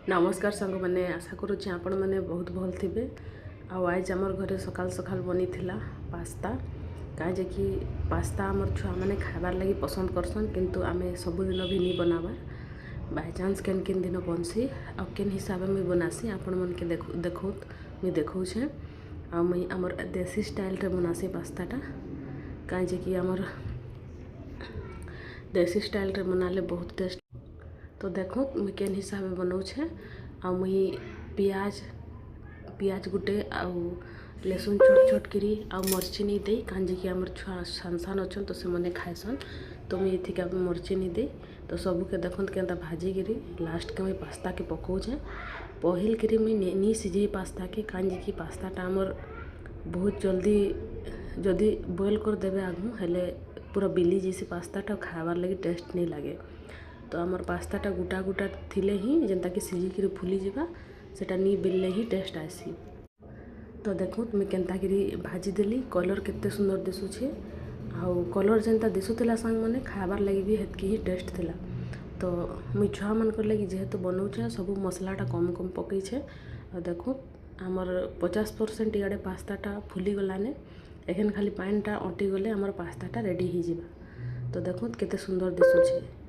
नमस्कार सांग मैंने आशा करुँच आपण मैंने बहुत भल थे। आज आमर घरे सकाल सकाल बनी थिला पास्ता कहे कि पास्ता आमर छुआ मैंने खाबार लगी पसंद करसन किंतु आमे सबुदिन भी नहीं बनाबार बाय चांस केन केन दिन बनसी आ केन हिसाब में बनासी आपण मन के देखो मुई देखौछे आ मुई आमर देसी स्टाइल रे बनासी पास्ताटा कहे कि आमर देसी स्टाइल रे बनाले बहुत टेस्ट। तो देखो मुई केन हिसाब में बनाऊे आ मुई पियाज गुटे आउ लहसुन छोट छोट करी आ मर्ची नहीं दे कहे कि आमर छुआ सान सान अच्छन तो से मैंने खाएसन तो मुई थी मर्ची नहीं दे तो सबू के देखते के भाजी गिरी लास्ट के मुई पास्ता के पकाऊे पहिल करी मुई नहीं सीझे पास्ता के कहे कि पास्ताटा आमर बहुत जल्दी जदि बॉयल कर देवे आगू हेले पूरा बिली जैसी पास्ताटा खाबार लगी टेस्ट नहीं लगे। तो आमर पास्ताटा गोटा गोटा थिले ही जेनता कि सीझिकी फुली जावा सेटा नी बिलले ही टेस्ट आसी। तो देखो मुझे केनता करी भाजी देली कलर केते सुंदर दिशुचे आउ कलर जेनता दिशुला सांग मैंने खाबार लगी भी हेतकी ही टेस्ट थिला। तो मुई छुआ मन कर लगी जेहेतु बनाऊे सब मसलाटा कम कम पकईछे और देखो आमर 50% इे पास्ताटा फुली गलाने एखन खाली पानीटा अंटी गले आमर पास्ताटा रेडी हो जावा। तो देखो केते सुंदर दिशुचे।